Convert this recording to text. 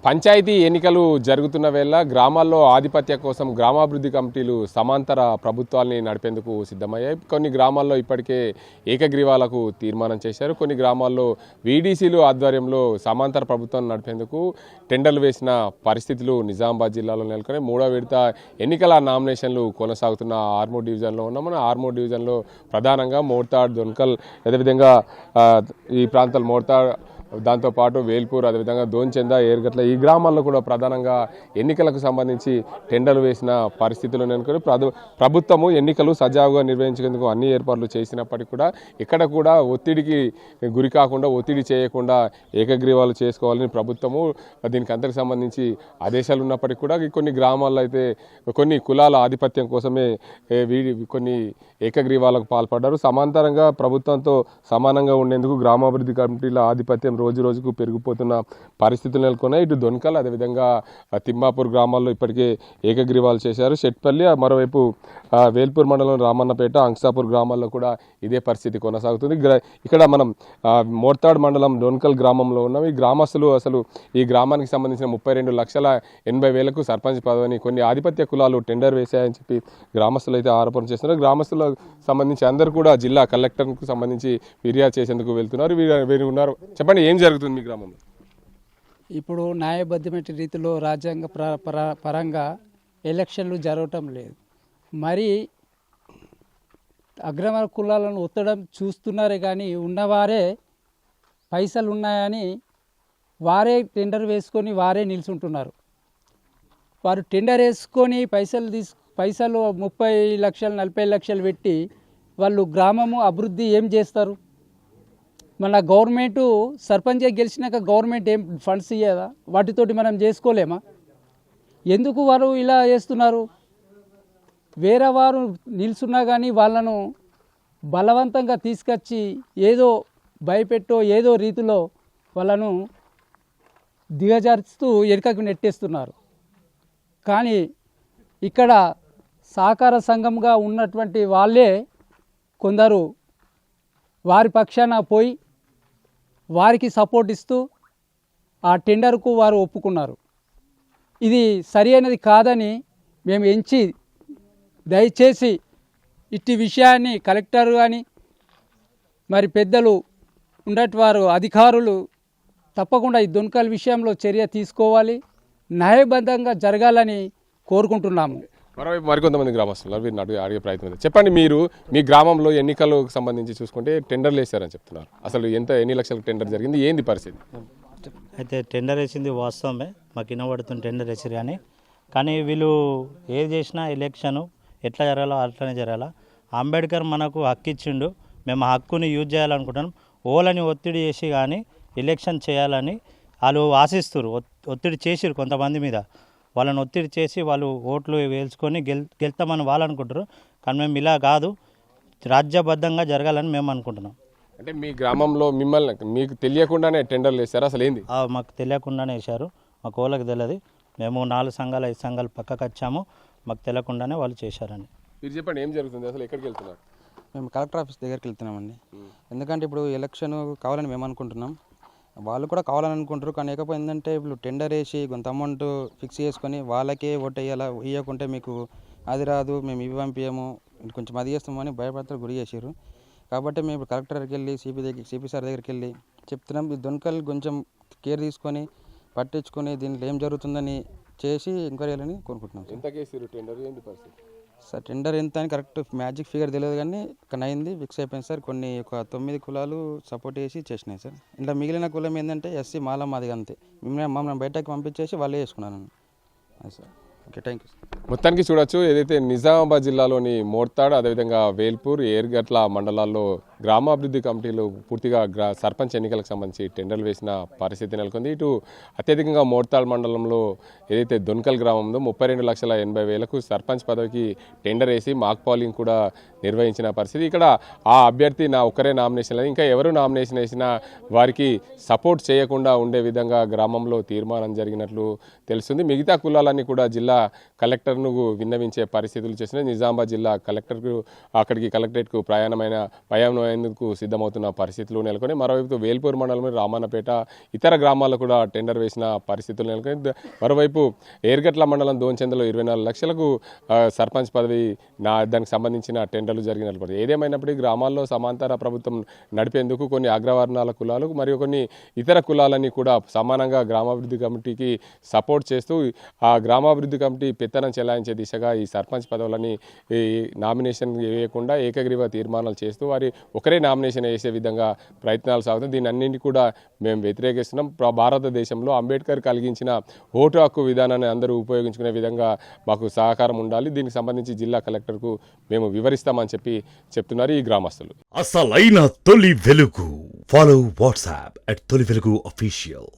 పంచాయతీ ఎన్నికలు జరుగుతున్న వేళ గ్రామాల్లో ఆధిపత్య కోసం గ్రామాభివృద్ధి కమిటీలు సమాంతర ప్రభుత్వాల్ని నడిపేందుకు సిద్ధమయ్యాయి. కొన్ని గ్రామాల్లో ఇప్పటికే ఏకగ్రీవాలకు తీర్మానం చేశారు. కొన్ని గ్రామాల్లో వీడీసీలు ఆధ్వర్యంలో సమాంతర ప్రభుత్వం నడిపేందుకు టెండర్లు వేసిన పరిస్థితులు నిజామాబాద్ జిల్లాలో నెలకొని మూడో విడత ఎన్నికల నామినేషన్లు కొనసాగుతున్న ఆర్మూర్ డివిజన్లో ఉన్నాం. మన ఆర్మూర్ డివిజన్లో ప్రధానంగా మోర్తాడ్, దొన్కల్, అదేవిధంగా ఈ ప్రాంతాలు మోర్తాడ్, దాంతోపాటు వేల్పూర్, అదేవిధంగా దోన్చెంద, ఏర్గట్ల ఈ గ్రామాల్లో కూడా ప్రధానంగా ఎన్నికలకు సంబంధించి టెండర్లు వేసిన పరిస్థితులు నెలకొని ప్రభుత్వము ఎన్నికలు సజావుగా నిర్వహించేందుకు అన్ని ఏర్పాట్లు చేసినప్పటికీ కూడా ఇక్కడ కూడా ఒత్తిడికి గురి కాకుండా, ఒత్తిడి చేయకుండా ఏకగ్రీవాలు చేసుకోవాలని ప్రభుత్వము దీనికి అంతకు సంబంధించి ఆదేశాలు ఉన్నప్పటికీ కూడా కొన్ని గ్రామాల్లో అయితే కొన్ని కులాల ఆధిపత్యం కోసమే కొన్ని ఏకగ్రీవాలకు పాల్పడ్డారు. సమాంతరంగా ప్రభుత్వంతో సమానంగా ఉండేందుకు గ్రామాభివృద్ధి కమిటీల ఆధిపత్యం రోజు రోజుకు పెరిగిపోతున్న పరిస్థితులు నెలకొన్నాయి. ఇటు దొన్కల్, అదేవిధంగా తిమ్మాపూర్ గ్రామాల్లో ఇప్పటికే ఏకగ్రీవాలు చేశారు. షెట్పల్లి, మరోవైపు వేల్పూర్ మండలం రామన్నపేట, అంక్సాపూర్ గ్రామాల్లో కూడా ఇదే పరిస్థితి కొనసాగుతుంది. ఇక్కడ మనం మోర్తాడ్ మండలం దొన్కల్ గ్రామంలో ఉన్నాం. ఈ గ్రామస్తులు అసలు ఈ గ్రామానికి సంబంధించిన 32,80,000కు సర్పంచ్ పదవిని కొన్ని ఆధిపత్య కులాలు టెండర్ వేశాయని చెప్పి గ్రామస్తులు అయితే ఆరోపణ చేస్తున్నారు. గ్రామస్తులకు సంబంధించి అందరూ కూడా జిల్లా కలెక్టర్కు సంబంధించి ఫిర్యాదు చేసేందుకు వెళ్తున్నారు. వీరు ఉన్నారు. చెప్పండి, ఏం జరుగుతుంది మీ గ్రామంలో? ఇప్పుడు న్యాయబద్ధమైన రీతిలో రాజ్యాంగ పరంగా ఎలక్షన్లు జరగటం లేదు. మరి అగ్రమ కులాలను ఒత్తడం చూస్తున్నారే కానీ ఉన్నవారే పైసలు ఉన్నాయని వారే టెండర్ వేసుకొని వారే నిల్చుంటున్నారు. వారు టెండర్ వేసుకొని పైసలు 30 లక్షలు 40 లక్షలు పెట్టి వాళ్ళు గ్రామము అభివృద్ధి ఏం చేస్తారు? మన గవర్నమెంటు సర్పంచ్ గెలిచినాక గవర్నమెంట్ ఏం ఫండ్స్ ఇయ్యదా? వాటితోటి మనం చేసుకోలేమా? ఎందుకు వారు ఇలా చేస్తున్నారు? వేరే వారు నిల్చున్నా కానీ వాళ్ళను బలవంతంగా తీసుకొచ్చి ఏదో భయపెట్టో ఏదో రీతిలో వాళ్ళను దిగజారుస్తూ వెనుకకు నెట్టేస్తున్నారు. కానీ ఇక్కడ సహకార సంఘంగా ఉన్నటువంటి వాళ్ళే కొందరు వారి పక్షాన పోయి వారికి సపోర్ట్ ఇస్తూ ఆ టెండర్కు వారు ఒప్పుకున్నారు. ఇది సరి అయినది కాదని మేము ఎంచి దయచేసి ఇట్టి విషయాన్ని కలెక్టర్ కానీ మరి పెద్దలు ఉన్నటువంటి అధికారులు తప్పకుండా ఈ దొన్కల్ విషయంలో చర్య తీసుకోవాలి, న్యాయబద్ధంగా జరగాలని కోరుకుంటున్నాము. మరోవైపు మరికొంతమంది గ్రామస్తులు వీరిని అడిగే ప్రయత్నం. చెప్పండి, మీరు మీ గ్రామంలో ఎన్నికలకు సంబంధించి చూసుకుంటే టెండర్లు వేశారని చెప్తున్నారు. అసలు ఎన్ని లక్షలకు టెండర్ జరిగింది, ఏంది పరిస్థితి? అయితే టెండర్ వేసింది వాస్తవమే, మాకు వినబడుతుంది టెండర్ వేసారు. కానీ వీళ్ళు ఏది చేసినా ఎలక్షను ఎట్లా జరగాలో అట్లనే జరగాల. అంబేద్కర్ మనకు హక్కు ఇచ్చిండు, మేము హక్కుని యూజ్ చేయాలనుకుంటున్నాం. ఓలని ఒత్తిడి చేసి కానీ ఎలక్షన్ చేయాలని వాళ్ళు ఆశిస్తారు. ఒత్తిడి చేసిరు కొంతమంది మీద, వాళ్ళని ఒత్తిడి చేసి వాళ్ళు ఓట్లు వేల్చుకొని గెలుస్తామని వాళ్ళు అనుకుంటారు. కానీ మేము ఇలా కాదు, రాజ్యబద్ధంగా జరగాలని మేము అనుకుంటున్నాం. అంటే మీ గ్రామంలో మీకు తెలియకుండానే టెండర్లు వేశారు? అసలు ఏంది? మాకు తెలియకుండానే వేశారు, మాకు ఓళ్ళకి తెలియదు. మేము 4 సంఘాలు 5 సంఘాలు పక్కకు వచ్చాము, మాకు తెలియకుండానే వాళ్ళు చేశారని. మీరు చెప్పండి, ఏం జరుగుతుంది అసలు? ఎక్కడికి వెళ్తున్నారు? మేము కలెక్టర్ ఆఫీస్ దగ్గరికి వెళ్తున్నామండి. ఎందుకంటే ఇప్పుడు ఎలక్షన్ కావాలని మేము అనుకుంటున్నాం, వాళ్ళు కూడా కావాలని అనుకుంటారు. కానీ లేకపోతే ఏంటంటే ఇప్పుడు టెండర్ వేసి కొంత అమౌంట్ ఫిక్స్ చేసుకొని వాళ్ళకే ఓటు వేయాలా, వేయకుంటే మీకు అది రాదు, మేము ఇవి పంపించము, కొంచెం అది చేస్తామని భయపడతారు, గురి చేసారు. కాబట్టి మేము ఇప్పుడు కలెక్టర్ దగ్గరికి వెళ్ళి సిపి సార్ దగ్గరికి వెళ్ళి చెప్తున్నాం. ఈ దొన్కల్ కొంచెం కేర్ తీసుకొని పట్టించుకొని దీంట్లో ఏం జరుగుతుందని చేసి ఎంక్వైరీ చేయాలని కోరుకుంటున్నాం. ఎంత కేసు టెండర్, ఏంది పరిస్థితి సార్? టెండర్ ఎంత అని కరెక్ట్ మ్యాజిక్ ఫిగర్ తెలియదు కానీ కానీ అయింది, ఫిక్స్ అయిపోయింది సార్. ఒక 9 కులాలు సపోర్ట్ చేసి చేసినాయి సార్. ఇంట్లో మిగిలిన కులం ఏంటంటే ఎస్సీ మాల మాదిగా అంతే. మమ్మల్ని బయటకు పంపించేసి వాళ్ళే చేసుకున్నాను. అది సార్. Okay, thank you. మొత్తానికి చూడొచ్చు, ఏదైతే నిజామాబాద్ జిల్లాలోని మోర్తాడ్, అదేవిధంగా వేల్పూర్, ఏర్గట్ల మండలాల్లో గ్రామాభివృద్ధి కమిటీలు పూర్తిగా సర్పంచ్ ఎన్నికలకు సంబంధించి టెండర్లు వేసిన పరిస్థితి నెలకొంది. ఇటు అత్యధికంగా మోర్తాడ్ మండలంలో ఏదైతే దొన్కల్ గ్రామం ఉందో 32,80,000కు సర్పంచ్ పదవికి టెండర్ వేసి మాక్ పాలింగ్ కూడా నిర్వహించిన పరిస్థితి. ఇక్కడ ఆ అభ్యర్థి నా ఒక్కరే నామినేషన్ లేదు, ఇంకా ఎవరు నామినేషన్ వేసినా వారికి సపోర్ట్ చేయకుండా ఉండే విధంగా గ్రామంలో తీర్మానం జరిగినట్లు తెలుస్తుంది. మిగతా కులాలన్నీ కూడా జిల్లా కలెక్టర్ను విన్నవించే పరిస్థితులు చేసిన నిజామాబాద్ జిల్లా కలెక్టర్కు అక్కడికి కలెక్టరేట్కు ప్రయాణమయ్యేందుకు సిద్ధమవుతున్న పరిస్థితులు నెలకొని, మరోవైపు వేల్పూర్ మండలంలో రామన్నపేట ఇతర గ్రామాల్లో కూడా టెండర్ వేసిన పరిస్థితులు నెలకొని, మరోవైపు ఏర్గట్ల మండలం దోంచెందలో 24 లక్షలకు సర్పంచ్ పదవి దానికి సంబంధించిన టెండర్లు జరిగినట్లు. ఏదేమైనప్పటికీ గ్రామాల్లో సమాంతర ప్రభుత్వం నడిపేందుకు కొన్ని అగ్రవర్ణాల కులాలు మరియు కొన్ని ఇతర కులాలన్నీ కూడా సమానంగా గ్రామాభివృద్ధి కమిటీకి సపోర్ట్ చేస్తూ ఆ గ్రామాభివృద్ధి కమిటీ పెత్తనం చెలాయించే దిశగా ఈ సర్పంచ్ పదవులని ఈ నామినేషన్ వేయకుండా ఏకగ్రీవ తీర్మానాలు చేస్తూ వారి ఒకరే నామినేషన్ వేసే విధంగా ప్రయత్నాలు సాగుతాయి. దీని అన్నింటి కూడా మేము వ్యతిరేకిస్తున్నాం. భారతదేశంలో అంబేద్కర్ కలిగించిన ఓటు హక్కు విధానాన్ని అందరూ ఉపయోగించుకునే విధంగా మాకు సహకారం ఉండాలి. దీనికి సంబంధించి జిల్లా కలెక్టర్కు మేము వివరిస్తామని చెప్తున్నారు ఈ గ్రామస్తులు. అసలైన తొలి వెలుగు. ఫాలో వాట్సాప్ @తొలి వెలుగు official.